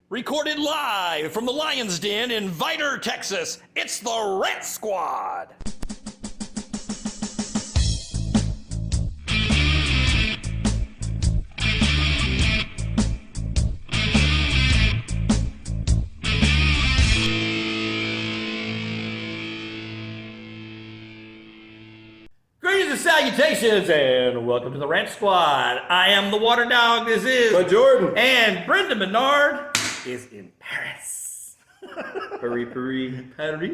Recorded live from the Lyons Den in Vidor, Texas, it's the Rant Squad. Greetings and salutations, and welcome to the Rant Squad. I am the Water Dog. This is Jordan. And Brenda Menard is in Paris. Paris, baby.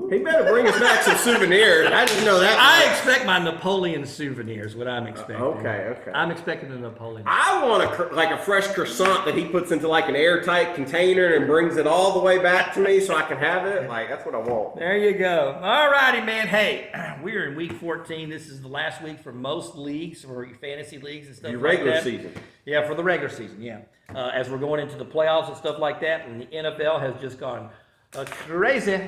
He better bring us back some souvenirs. I didn't know that. I expect my Napoleon souvenirs, what I'm expecting. Okay. I'm expecting a Napoleon. I want a fresh croissant that he puts into like an airtight container and brings it all the way back to me so I can have it. Like, that's what I want. There you go. All righty, man. Hey, we're in week 14. This is the last week for most leagues, for your fantasy leagues and stuff Your like that. regular season. Yeah, for the regular season, yeah. As we're going into the playoffs and stuff like that, and the NFL has just gone crazy.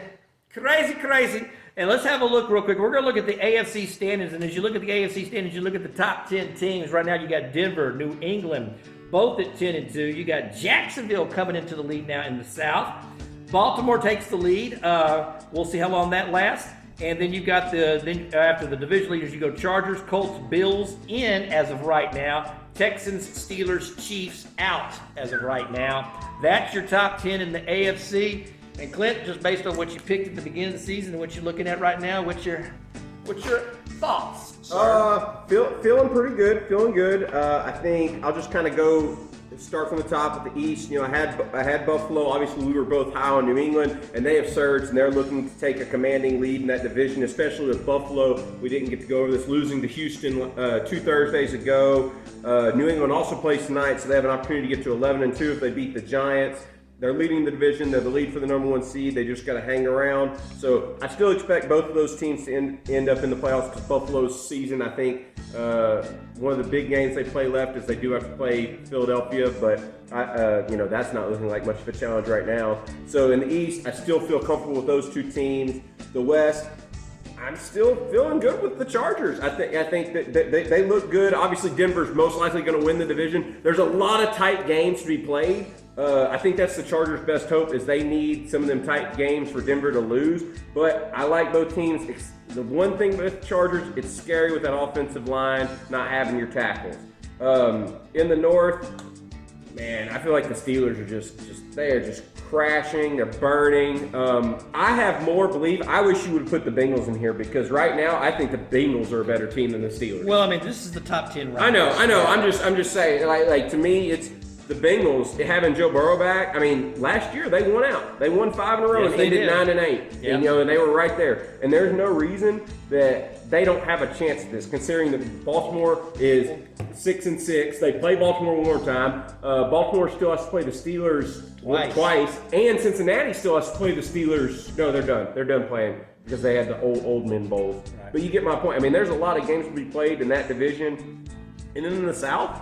And let's have a look real quick. We're going to look at the AFC standings, and as you look at the AFC standings, you look at the top 10 teams. Right now, you got Denver, New England, both at 10-2. You got Jacksonville coming into the lead now in the South. Baltimore takes the lead. We'll see how long that lasts. And then you got after the division leaders, you go Chargers, Colts, Bills in as of right now. Texans, Steelers, Chiefs out as of right now. That's your top 10 in the AFC. And Clint, just based on what you picked at the beginning of the season and what you're looking at right now, what's your thoughts, sir? Feeling pretty good. Feeling good. I think I'll just kind of start from the top with the East. You know, I had Buffalo. Obviously, we were both high on New England, and they have surged, and they're looking to take a commanding lead in that division, especially with Buffalo. We didn't get to go over this, losing to Houston 2 Thursdays ago. New England also plays tonight, so they have an opportunity to get to 11-2 if they beat the Giants. They're leading the division. They're the lead for the number 1 seed. They just got to hang around. So I still expect both of those teams to end up in the playoffs because Buffalo's season, I think, one of the big games they play left is they do have to play Philadelphia, but that's not looking like much of a challenge right now. So in the East, I still feel comfortable with those 2 teams. The West, I'm still feeling good with the Chargers. I think that they look good. Obviously, Denver's most likely going to win the division. There's a lot of tight games to be played. I think that's the Chargers' best hope is they need some of them tight games for Denver to lose. But I like both teams. The one thing with the Chargers, it's scary with that offensive line not having your tackles. In the North, man, I feel like the Steelers are they are just crashing. They're burning. I have more belief. I wish you would have put the Bengals in here because right now I think the Bengals are a better team than the Steelers. Well, I mean, this is the top 10 right I know. I'm just saying, like to me, it's the Bengals having Joe Burrow back. I mean, last year they won out. They won 5 in a row and ended 9-8. Yep. And they were right there. And there's no reason that they don't have a chance at this, considering that Baltimore is 6-6. They play Baltimore one more time. Baltimore still has to play the Steelers twice, and Cincinnati still has to play the Steelers. No, they're done. They're done playing because they had the old men bowls. Right. But you get my point. I mean, there's a lot of games to be played in that division, and then in the South,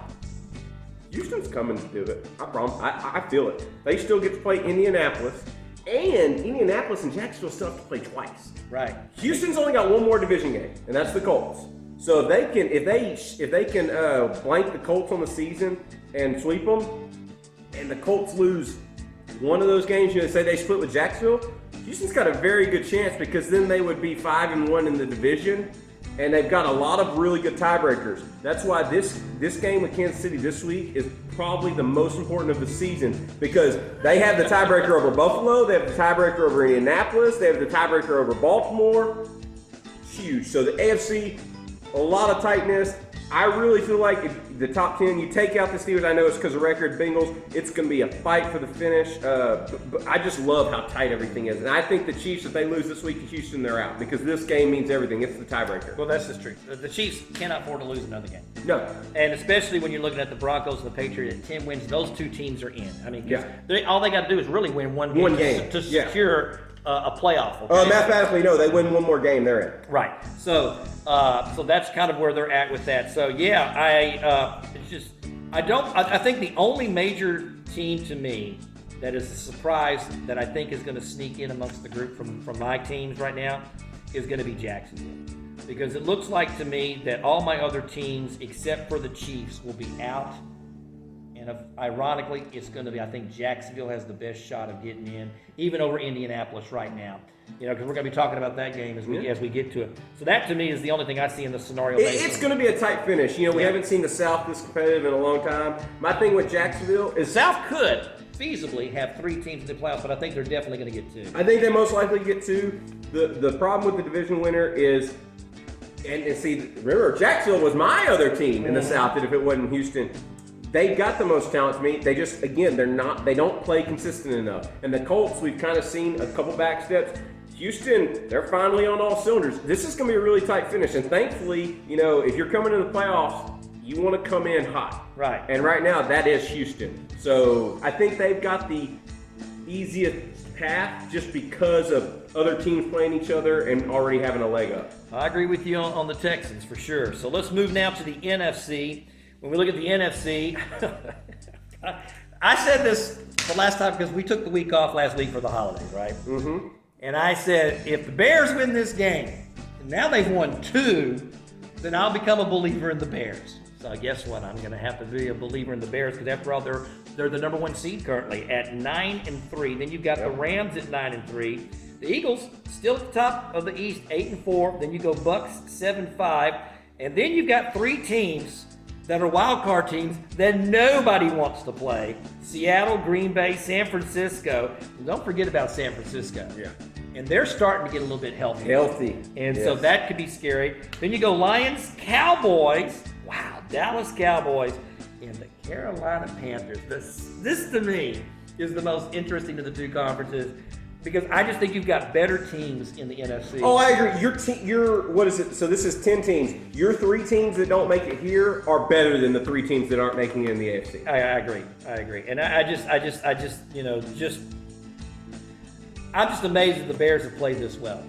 Houston's coming to do it. I promise. I feel it. They still get to play Indianapolis, and Indianapolis and Jacksonville still have to play twice. Right. Houston's only got one more division game, and that's the Colts. So if they can blank the Colts on the season and sweep them, and the Colts lose one of those games, say they split with Jacksonville, Houston's got a very good chance because then they would be 5-1 in the division. And they've got a lot of really good tiebreakers. That's why this game with Kansas City this week is probably the most important of the season because they have the tiebreaker over Buffalo, they have the tiebreaker over Indianapolis, they have the tiebreaker over Baltimore. Huge. So the AFC, a lot of tightness. I really feel like if the top 10, you take out the Steelers, I know it's because of record, Bengals, it's going to be a fight for the finish. But I just love how tight everything is. And I think the Chiefs, if they lose this week to Houston, they're out because this game means everything. It's the tiebreaker. Well, that's the truth. The Chiefs cannot afford to lose another game. No. And especially when you're looking at the Broncos and the Patriots at 10 wins, those 2 teams are in. I mean, all they got to do is really win one game to secure a playoff. Okay? Mathematically, no. They win one more game, they're in. Right. So that's kind of where they're at with that. So yeah, I think the only major team to me that is a surprise that I think is going to sneak in amongst the group from my teams right now is going to be Jacksonville. Because it looks like to me that all my other teams, except for the Chiefs, will be out. And And ironically, it's going to be, I think Jacksonville has the best shot of getting in, even over Indianapolis right now. Because we're going to be talking about that game as we get to it. So that, to me, is the only thing I see in the scenario. It's going to be a tight finish. We haven't seen the South this competitive in a long time. My thing with Jacksonville is South could feasibly have 3 teams in the playoffs, but I think they're definitely going to get 2. I think they most likely get 2. The problem with the division winner is, and see, remember, Jacksonville was my other team in the South, and if it wasn't Houston, they got the most talent to me. They just, again, they don't play consistent enough. And the Colts, we've kind of seen a couple back steps. Houston, they're finally on all cylinders. This is going to be a really tight finish, and thankfully, if you're coming to the playoffs, you want to come in hot. Right. And right now, that is Houston. So I think they've got the easiest path just because of other teams playing each other and already having a leg up. I agree with you on the Texans for sure. So let's move now to the NFC. When we look at the NFC, I said this the last time because we took the week off last week for the holidays, right? Mm-hmm. And I said, if the Bears win this game, and now they've won 2, then I'll become a believer in the Bears. So guess what? I'm going to have to be a believer in the Bears because after all, they're the number 1 seed currently at 9-3. Then you've got the Rams at 9-3. The Eagles still at the top of the East, 8-4. Then you go Bucks 7-5, and then you've got 3 teams that are wild card teams that nobody wants to play: Seattle, Green Bay, San Francisco. And don't forget about San Francisco. Yeah. And they're starting to get a little bit healthy. And yes. So that could be scary. Then you go Lions, Cowboys. Wow, Dallas Cowboys and the Carolina Panthers. This to me is the most interesting of the 2 conferences because I just think you've got better teams in the NFC. Oh, I agree. Your what is it? So this is 10 teams. Your 3 teams that don't make it here are better than the 3 teams that aren't making it in the AFC. I agree. And I'm just amazed that the Bears have played this well.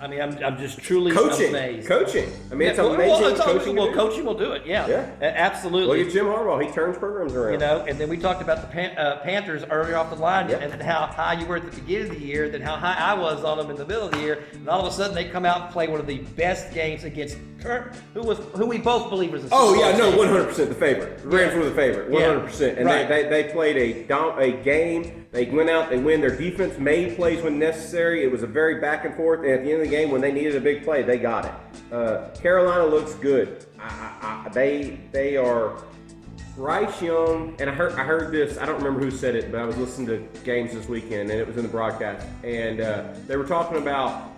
I mean, I'm just truly amazed. Coaching. I mean, it's amazing coaching. Coaching will do it. Yeah. Absolutely. Look at Jim Harbaugh. He turns programs around. And then we talked about the Panthers earlier off the line, and how high you were at the beginning of the year, then how high I was on them in the middle of the year, and all of a sudden they come out and play one of the best games against Kurt, who we both believe was a Oh yeah, no, 100% the favorite. The Rams were the favorite, 100%. And right. they played a game. They went out, they win. Their defense made plays when necessary. It was a very back and forth. And at the end of the game, when they needed a big play, they got it. Carolina looks good. They are Bryce Young, and I heard this. I don't remember who said it, but I was listening to games this weekend, and it was in the broadcast. And they were talking about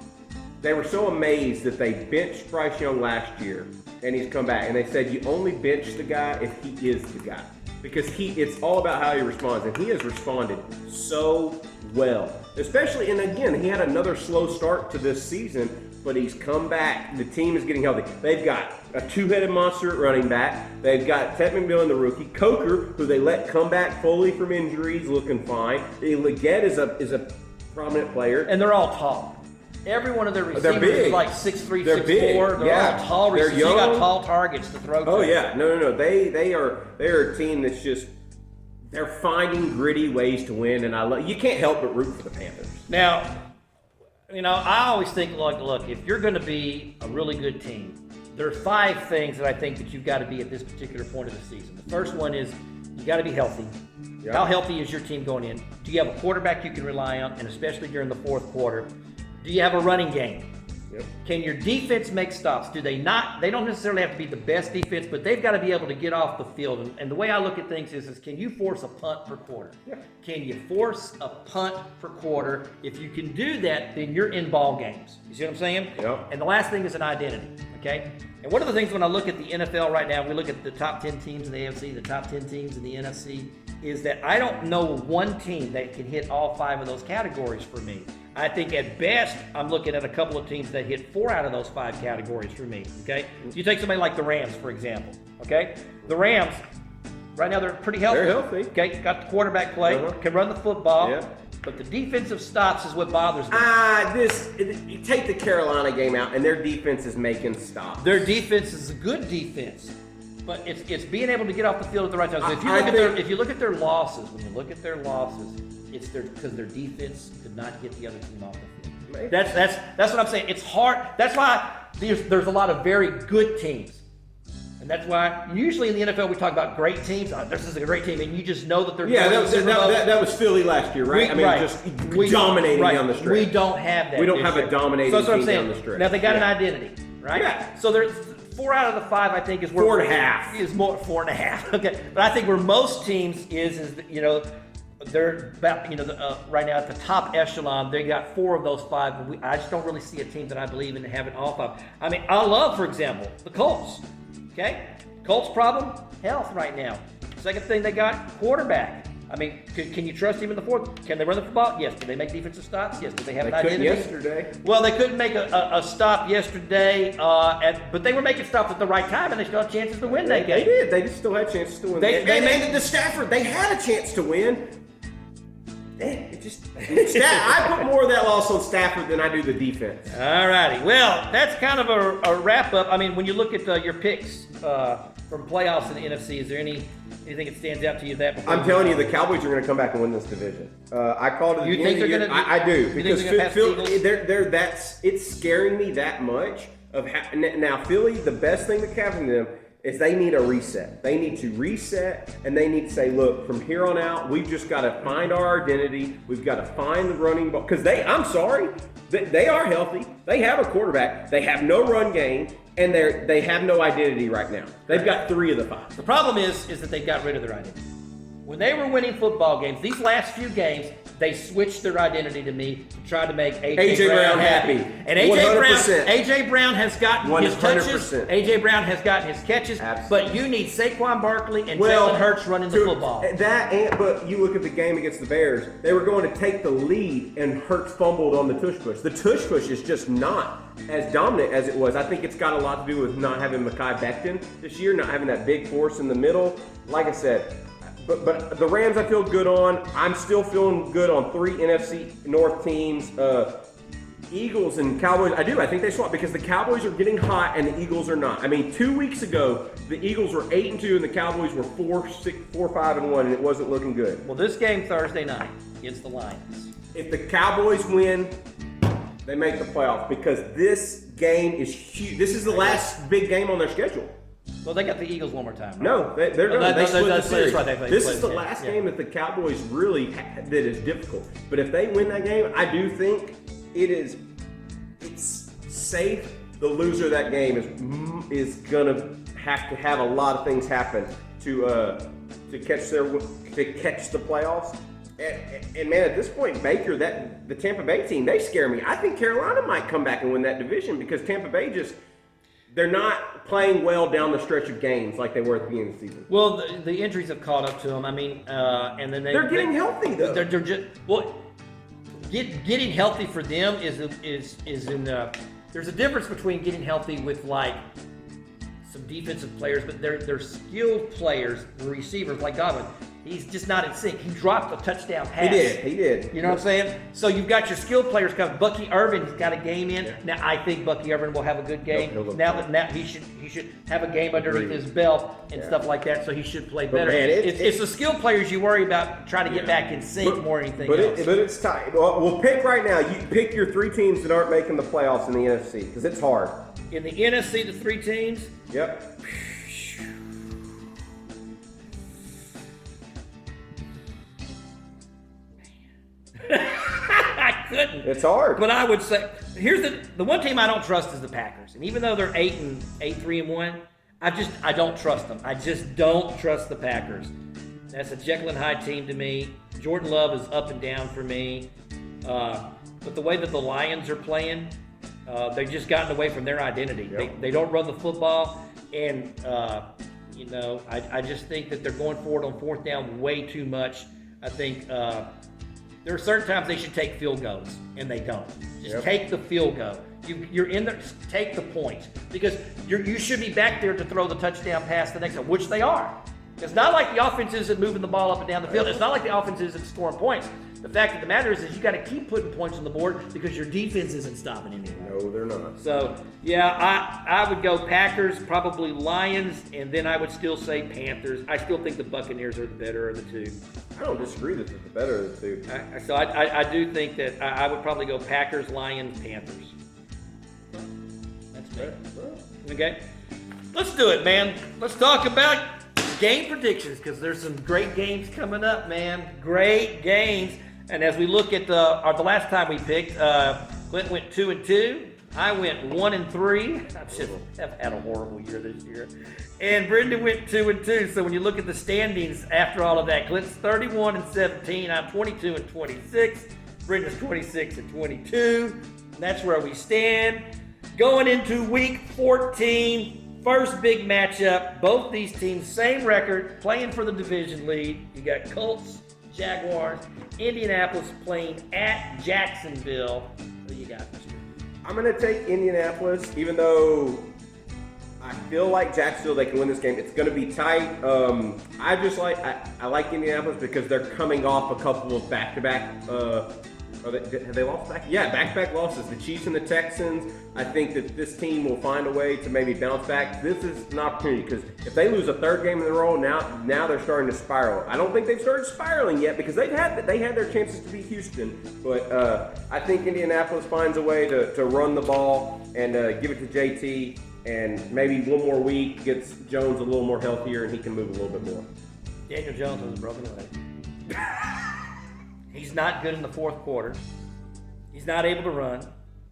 they were so amazed that they benched Bryce Young last year, and he's come back. And they said you only bench the guy if he is the guy. Because it's all about how he responds, and he has responded so well. Especially, and again, he had another slow start to this season, but he's come back. The team is getting healthy. They've got a 2-headed monster at running back. They've got Ted McMillan, the rookie. Coker, who they let come back fully from injuries, looking fine. Leggett is a prominent player. And they're all tall. Every one of their receivers is like 6'3", 6'4". They're all tall receivers. You got tall targets to throw to. Oh yeah, no. They're a team that's just they're finding gritty ways to win, and you can't help but root for the Panthers. Now, I always think, look, if you're going to be a really good team, there are 5 things that I think that you've got to be at this particular point of the season. The first one is you got to be healthy. Yep. How healthy is your team going in? Do you have a quarterback you can rely on, and especially during the 4th quarter? Do you have a running game? Yep. Can your defense make stops? Do they not? They don't necessarily have to be the best defense, but they've got to be able to get off the field. And the way I look at things is can you force a punt per quarter? Yeah. Can you force a punt per quarter? If you can do that, then you're in ball games. You see what I'm saying? Yep. And the last thing is an identity, okay? And one of the things when I look at the NFL right now, we look at the top 10 teams in the AFC, the top 10 teams in the NFC, is that I don't know one team that can hit all 5 of those categories for me. I think at best, I'm looking at a couple of teams that hit 4 out of those 5 categories for me, okay? So you take somebody like the Rams, for example, okay? The Rams, right now they're pretty healthy. They're healthy. Okay, got the quarterback play, can run the football, yeah. But the defensive stops is what bothers me. You take the Carolina game out, and their defense is making stops. Their defense is a good defense, but it's being able to get off the field at the right time. So if you look at their losses, it's because their defense could not get the other team off the field. Maybe. That's what I'm saying. It's hard. That's why there's a lot of very good teams, and that's why usually in the NFL we talk about great teams. Oh, this is a great team, and you just know that they're that was Philly last year, right? Just dominating down the stretch. We don't have that. We don't have a dominating team down the stretch. Now they got an identity, right? Yeah. So there's 4 out of the 5, I think, is where 4.5 is more 4.5. Okay, but I think where most teams is they're about right now at the top echelon. They got 4 of those 5. I just don't really see a team that I believe in having all 5. I mean, I love, for example, the Colts. Okay, Colts problem, health right now. Second thing they got, quarterback. I mean, can you trust him in the fourth? Can they run the football? Yes. Do they make defensive stops? Yes. Do they have an identity? Yesterday. Well, they couldn't make a stop yesterday, but they were making stops at the right time, and they still had chances to win that game. They did. They still had chances to win. They made the Stafford. They had a chance to win. I put more of that loss on Stafford than I do the defense. All righty. Well, that's kind of a wrap up. I mean, when you look at your picks from playoffs in the NFC, is there anything that stands out to you that? I'm telling you, the Cowboys are going to come back and win this division. I called it. You think they're going to? I do, because it's scaring me that much. Now Philly, the best thing that's happening to them is they need a reset. They need to reset, and they need to say, look, from here on out, we've just got to find our identity. We've got to find the running ball. Because I'm sorry, they are healthy. They have a quarterback. They have no run game, and they have no identity right now. They've got 3 of the 5. The problem is that they got rid of their identity. When they were winning football games, these last few games, they switched their identity to me to try to make A.J. Brown happy. And A.J. Brown has gotten 100%. His touches. A.J. Brown has gotten his catches. Absolutely. But you need Saquon Barkley and Jalen Hurts running the football. But you look at the game against the Bears, they were going to take the lead, and Hurts fumbled on the tush push. The tush push is just not as dominant as it was. I think it's got a lot to do with not having Mekhi Becton this year, not having that big force in the middle. Like I said, But the Rams I feel good on. I'm still feeling good on 3 NFC North teams. Eagles and Cowboys, I think they swap because the Cowboys are getting hot and the Eagles are not. I mean, 2 weeks ago, the Eagles were 8-2 and the Cowboys were 4-5-1, and it wasn't looking good. Well, this game Thursday night against the Lions. If the Cowboys win, they make the playoffs because this game is huge. This is the last big game on their schedule. Well, they got the Eagles one more time. Right? No, they're going to split the series. Right, this is the last game that the Cowboys really that is difficult. But if they win that game, I do think it's safe. The loser of that game is going to have a lot of things happen to catch the playoffs. And man, at this point, Baker, the Tampa Bay team, they scare me. I think Carolina might come back and win that division because Tampa Bay they're not playing well down the stretch of games like they were at the beginning of the season. Well, the injuries have caught up to them. I mean, and then they're getting healthy though. They're just getting healthy for them is in there's a difference between getting healthy with like some defensive players, but they're skilled players, receivers like Godwin. He's just not in sync. He dropped a touchdown pass. He did. You know what I'm saying? So you've got your skilled players coming. Bucky Irvin's got a game in. Now I think Bucky Irvin will have a good game. Now he should have a game underneath his belt and stuff like that. So he should play better. Man, it's the skilled players you worry about trying to get back in sync more than anything else. But it's tight. Well, we'll pick right now. You pick your 3 teams that aren't making the playoffs in the NFC because it's hard. In the NFC, the 3 teams. Yep. I couldn't. It's hard. But I would say here's the one team I don't trust is the Packers. And even though they're 8-3-1, I don't trust them. I just don't trust the Packers. That's a Jekyll and Hyde team to me. Jordan Love is up and down for me. But the way that the Lions are playing, they've just gotten away from their identity. Yep. They don't run the football, and I just think that they're going forward on 4th down way too much. I think there are certain times they should take field goals, and they don't. Just take the field goal. You're in there, take the points. Because you should be back there to throw the touchdown pass the next time, which they are. It's not like the offense isn't moving the ball up and down the field. It's not like the offense isn't scoring points. The fact of the matter is you got to keep putting points on the board because your defense isn't stopping anything. No, they're not. So, I would go Packers, probably Lions, and then I would still say Panthers. I still think the Buccaneers are the better of the 2. I don't disagree that they're the better of the 2. So I do think that I would probably go Packers, Lions, Panthers. That's me. Okay. Let's do it, man. Let's talk about game predictions because there's some great games coming up, man. Great games. And as we look at the last time we picked, Clint went 2-2. I went 1-3. I've had a horrible year this year. And Brendan went 2-2. So when you look at the standings after all of that, Clint's 31-17. I'm 22-26. Brendan's 26-22. And that's where we stand. Going into week 14, first big matchup. Both these teams, same record, playing for the division lead. You got Colts, Jaguars, Indianapolis playing at Jacksonville. Who you got, Mr.? I'm going to take Indianapolis, even though I feel like Jacksonville, they can win this game. It's going to be tight. I like Indianapolis because they're coming off a couple of back-to-back. Have they lost back? Yeah, back-to-back losses. The Chiefs and the Texans. I think that this team will find a way to maybe bounce back. This is an opportunity because if they lose a third game in a row, now they're starting to spiral. I don't think they've started spiraling yet because they had their chances to beat Houston. But I think Indianapolis finds a way to run the ball and give it to JT. And maybe one more week gets Jones a little more healthier and he can move a little bit more. Daniel Jones has a broken leg. He's not good in the fourth quarter. He's not able to run.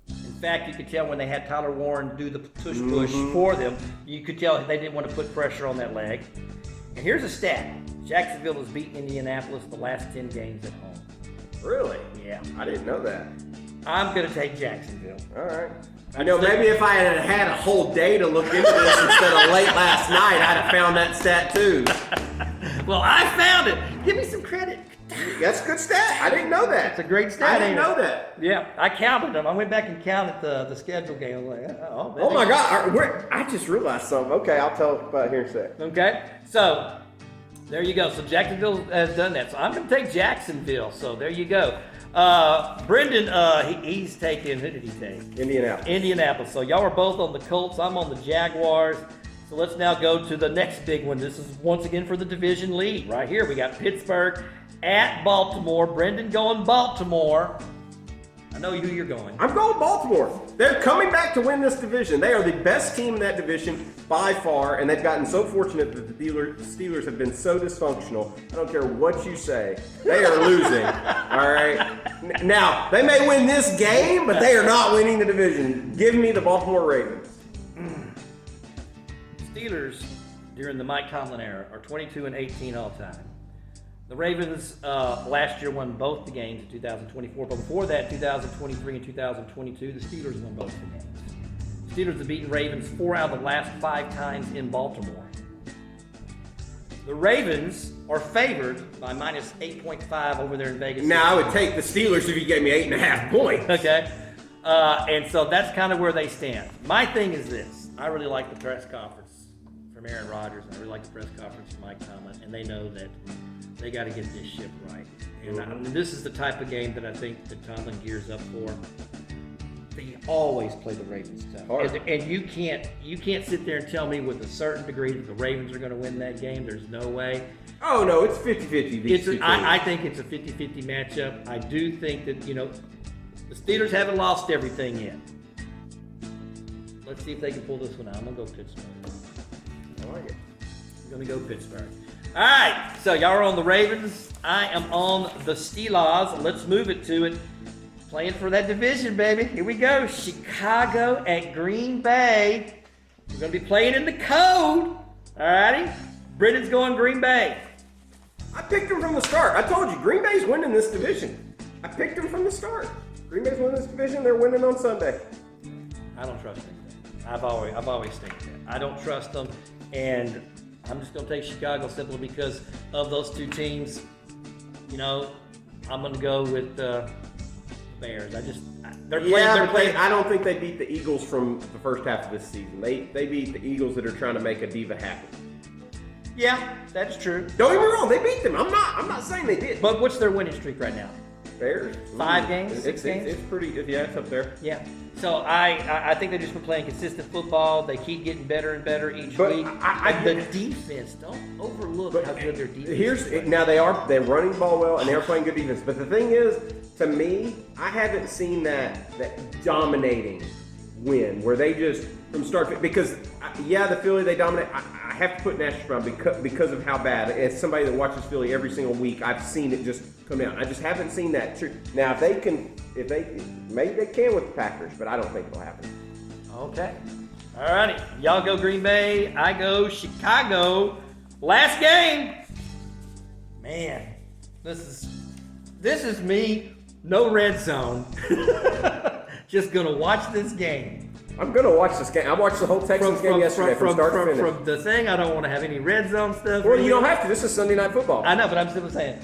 In fact, you could tell when they had Tyler Warren do the push for them, you could tell they didn't want to put pressure on that leg. And here's a stat. Jacksonville has beaten Indianapolis the last 10 games at home. Really? Yeah. I didn't know that. I'm going to take Jacksonville. All right. I know maybe if I had had a whole day to look into this instead of late last night, I'd have found that stat too. Well, I found it. Give me some credit. That's a good stat. I didn't know that. It's a great stat. I didn't know that. Yeah, I counted them. I went back and counted the schedule game. I was like, oh my God. I just realized something. Okay, I'll tell about here in a sec. Okay, so there you go. So Jacksonville has done that. So I'm going to take Jacksonville. So there you go. Brendan, he's taking, who did he take? Indianapolis. So y'all are both on the Colts. I'm on the Jaguars. So let's now go to the next big one. This is once again for the division lead. Right here, we got Pittsburgh at Baltimore. Brendan going Baltimore. I know who you're going. I'm going Baltimore. They're coming back to win this division. They are the best team in that division by far, and they've gotten so fortunate that the Steelers have been so dysfunctional. I don't care what you say. They are losing, all right? Now, they may win this game, but they are not winning the division. Give me the Baltimore Ravens. Steelers, during the Mike Tomlin era, are 22-18 all time. The Ravens last year won both the games in 2024, but before that, 2023 and 2022, the Steelers won both the games. The Steelers have beaten Ravens 4 out of the last 5 times in Baltimore. The Ravens are favored by minus 8.5 over there in Vegas. Now, I would take the Steelers if you gave me 8.5 points. Okay. And so that's kind of where they stand. My thing is this. I really like the press conference from Aaron Rodgers, and I really like the press conference from Mike Tomlin, and they know that they got to get this ship right. And this is the type of game that I think that Tomlin gears up for. They always play the Ravens tough. And you can't sit there and tell me with a certain degree that the Ravens are going to win that game. There's no way. Oh, no, it's 50-50. I think it's a 50-50 matchup. I do think that, the Steelers haven't lost everything yet. Let's see if they can pull this one out. I'm going to go Pittsburgh. I like it. I'm going to go Pittsburgh. All right, so y'all are on the Ravens. I am on the Steelers. Let's move it to it. Playing for that division, baby. Here we go. Chicago at Green Bay. We're going to be playing in the cold. All righty? Brendan's going Green Bay. I picked them from the start. I told you, Green Bay's winning this division. I picked them from the start. Green Bay's winning this division. They're winning on Sunday. I don't trust them. I've always stated that. I don't trust them, and I'm just going to take Chicago simply because of those two teams. I'm going to go with the Bears. They're playing. I don't think they beat the Eagles from the first half of this season. They beat the Eagles that are trying to make a diva happy. Yeah, that's true. Don't get me wrong. They beat them. I'm not saying they did. But what's their winning streak right now? Bears. 5 games, 6 games. It's pretty. Yeah, it's up there. Yeah. So I think they've just been playing consistent football. They keep getting better and better each week. The defense, don't overlook how good their defense is. Now they're running the ball well and they're playing good defense. But the thing is, to me, I haven't seen that dominating win where they just from start to, because the Philly they dominate. I have to put Nash Brown because of how bad. As somebody that watches Philly every single week, I've seen it just come down. I just haven't seen that. Now if they maybe they can with the Packers, but I don't think it'll happen. Okay. All righty. Y'all go Green Bay. I go Chicago. Last game. Man, this is me. No red zone. Just gonna watch this game. I'm gonna watch this game. I watched the whole Texans game yesterday from start to finish. From the thing, I don't want to have any red zone stuff. Well, you don't have to. This is Sunday Night Football. I know, but I'm still saying.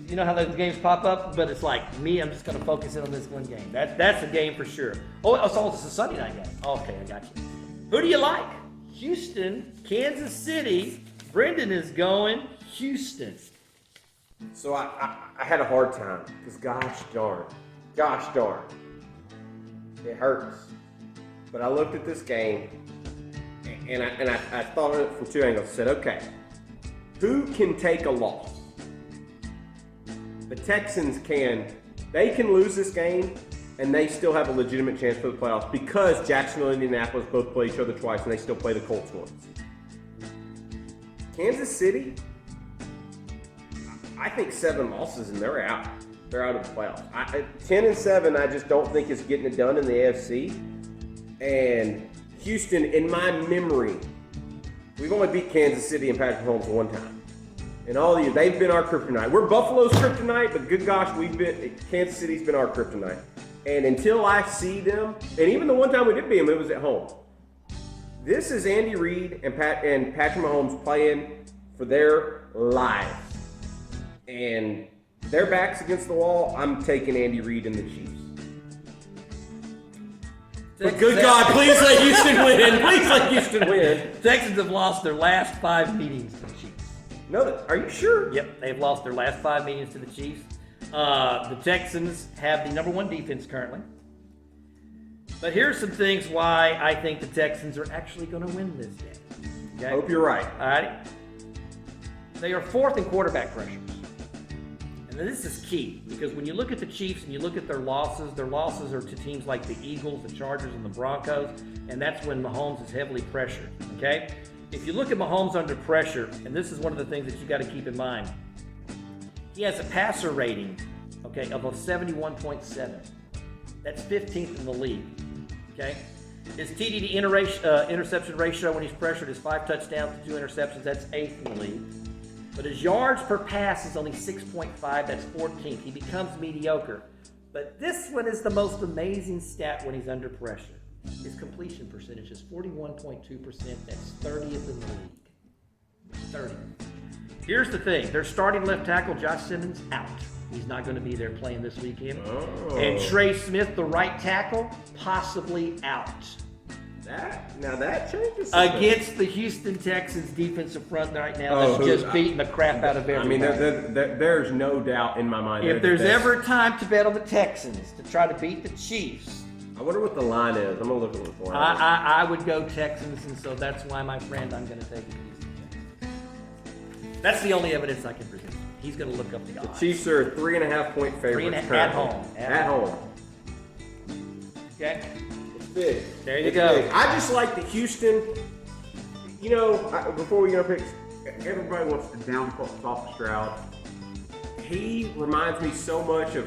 You know how those games pop up, but it's like me. I'm just gonna focus in on this one game. That's a game for sure. Oh, so it's a Sunday night game. Okay, I got you. Who do you like? Houston, Kansas City. Brendan is going Houston. So I had a hard time because gosh darn, it hurts. But I looked at this game and I thought of it from two angles. I said, okay, who can take a loss? The Texans can lose this game and they still have a legitimate chance for the playoffs because Jacksonville and Indianapolis both play each other twice and they still play the Colts once. Kansas City, I think 7 losses and they're out. They're out of the playoffs. 10-7, I just don't think is getting it done in the AFC. And Houston, in my memory, we've only beat Kansas City and Patrick Mahomes one time. In all the years, they've been our kryptonite. We're Buffalo's kryptonite, but good gosh, Kansas City's been our kryptonite. And until I see them, and even the one time we did beat them, it was at home. This is Andy Reid and Patrick Mahomes playing for their lives. And their backs against the wall, I'm taking Andy Reid and the Chiefs. But good God, please let Houston win. Please let Houston win. Texans have lost their last 5 meetings to the Chiefs. No, are you sure? Yep, they've lost their last 5 meetings to the Chiefs. The Texans have the number 1 defense currently. But here's some things why I think the Texans are actually going to win this game. Okay? Hope you're right. All right. They are 4th in quarterback pressures. And this is key because when you look at the Chiefs and you look at their losses are to teams like the Eagles, the Chargers, and the Broncos, and that's when Mahomes is heavily pressured, okay? If you look at Mahomes under pressure, and this is one of the things that you got to keep in mind, he has a passer rating, okay, of a 71.7. That's 15th in the league, okay? His TD to interception ratio when he's pressured is 5 touchdowns to 2 interceptions. That's 8th in the league. But his yards per pass is only 6.5. That's 14th. He becomes mediocre. But this one is the most amazing stat when he's under pressure. His completion percentage is 41.2%. That's 30th in the league. 30. Here's the thing. Their starting left tackle, Josh Simmons, out. He's not going to be there playing this weekend. Oh. And Trey Smith, the right tackle, possibly out. That changes something. Against the Houston Texans defensive front right now that's just beating the crap out of everybody. I mean, there's no doubt in my mind. If there's ever time to bet on the Texans to try to beat the Chiefs, I wonder what the line is. I'm going to look at the line. I would go Texans, and so that's why, my friend, I'm going to take the Houston Texans. That's the only evidence I can present. He's going to look up the odds. The Chiefs are 3.5-point favorites. At home. At home. Okay. Big. There you go. Big. I just like the Houston. You know, before we go pick, everybody wants to down Stroud. He reminds me so much of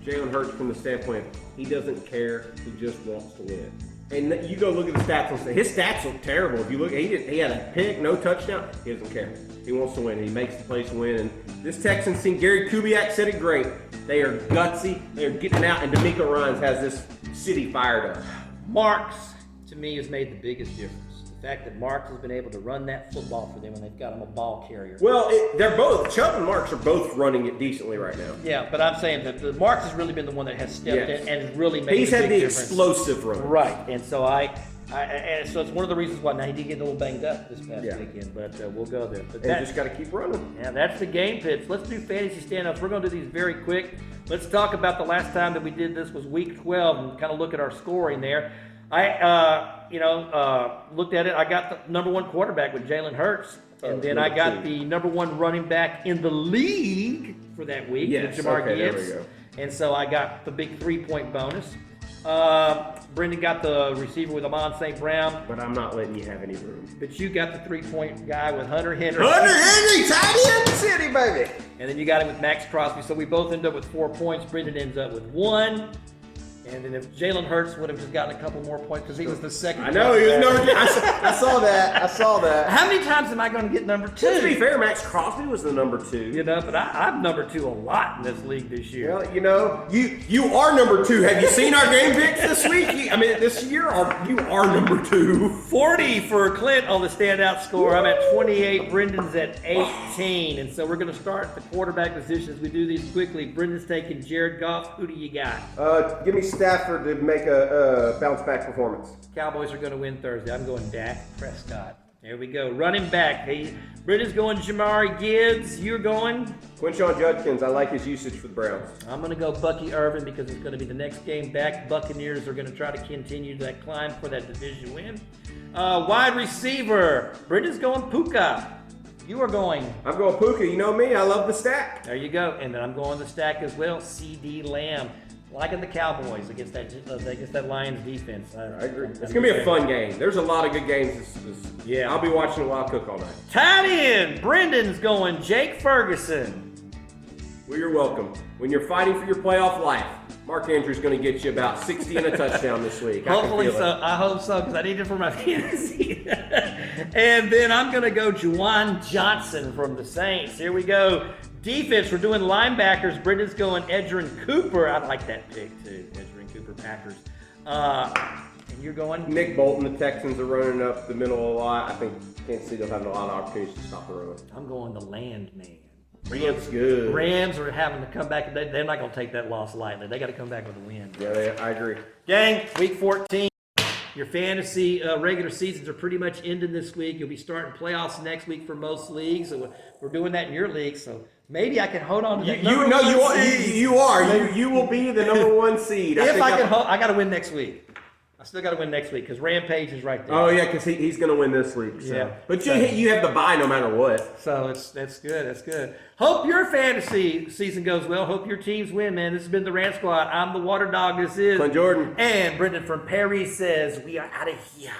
Jalen Hurts from the standpoint he doesn't care. He just wants to win. And you go look at the stats and say his stats look terrible. If you look, he had a pick, no touchdown. He doesn't care. He wants to win. He makes the plays to win. And this Texans team, Gary Kubiak said it great. They are gutsy. They are getting out, and D'Amico Ryans has this city fired up. Marks, to me, has made the biggest difference. The fact that Marks has been able to run that football for them, and they've got him a ball carrier. Well, they're both. Chubb and Marks are both running it decently right now. Yeah, but I'm saying that the Marks has really been the one that has stepped in and has really made. He's had the difference. Explosive run. Right, and so and so it's one of the reasons why. Now he did get a little banged up this past weekend, but we'll go there. But just got to keep running. Yeah, that's the game pits. Let's do fantasy stand-ups. We're going to do these very quick. Let's talk about the last time that we did this was week 12 and kind of look at our scoring there. I looked at it. I got the number 1 quarterback with Jalen Hurts, and then I got the number 1 running back in the league for that week with Jamar Gibbs. There we go. And so I got the big 3-point bonus. Brendan got the receiver with Amon St. Brown, But I'm not letting you have any room. but you got the 3-point guy with Hunter Henry. Hunter Henry, tight end city, baby. And then you got him with Max Crosby. So we both end up with 4 points. Brendan ends up with 1. And then if Jalen Hurts would have just gotten a couple more points because he was the second. I know, he was number 2. I saw that. How many times am I going to get number 2? To be fair, Max Crosby was the number 2. You know, but I'm number 2 a lot in this league this year. Well, you know, you are number 2. Have you seen our game picks this week? This year, you are number 2. 40 for Clint on the standout score. I'm at 28. Brendan's at 18. And so we're going to start the quarterback positions. We do these quickly. Brendan's taking Jared Goff. Who do you got? Give me Stafford to make a bounce back performance. Cowboys are going to win Thursday. I'm going Dak Prescott. There we go. Running back. Hey, Brendan's going Jamari Gibbs. You're going? Quinshon Judkins, I like his usage for the Browns. I'm going to go Bucky Irvin because it's going to be the next game back. Buccaneers are going to try to continue that climb for that division win. Wide receiver. Brendan's going Puka. You are going. I'm going Puka. You know me. I love the stack. There you go. And then I'm going the stack as well. CD Lamb. Liking the Cowboys against that Lions defense. I agree. It's going to be a fun game. There's a lot of good games. Yeah. I'll be watching a Wild Cook all night. Tight end. Brendan's going Jake Ferguson. Well, you're welcome. When you're fighting for your playoff life, Mark Andrews going to get you about 60 and a touchdown this week. Hopefully so. I hope so because I need it for my fantasy. And then I'm going to go Juwan Johnson from the Saints. Here we go. Defense, we're doing linebackers. Brendan's going Edgerrin Cooper. I like that pick too. Edgerrin Cooper, Packers. And you're going? Nick Bolton, the Texans are running up the middle a lot. I think Kansas City will have a lot of opportunities to stop the run. I'm going the Landman. Rams good. Rams are having to come back. They're not going to take that loss lightly. They got to come back with a win. Yeah, I agree. Gang, week 14. Your fantasy regular seasons are pretty much ending this week. You'll be starting playoffs next week for most leagues. So we're doing that in your league. So maybe I can hold on to that You will be the number 1 seed. If I can hold, I got to win next week. I still got to win next week because Rampage is right there. Oh yeah, because he's going to win this week. So. Yeah, but you have the bye no matter what. So that's good. That's good. Hope your fantasy season goes well. Hope your teams win, man. This has been the Rant Squad. I'm the Water Dog. This is Clint Jordan and Brendan from Perry says we are out of here.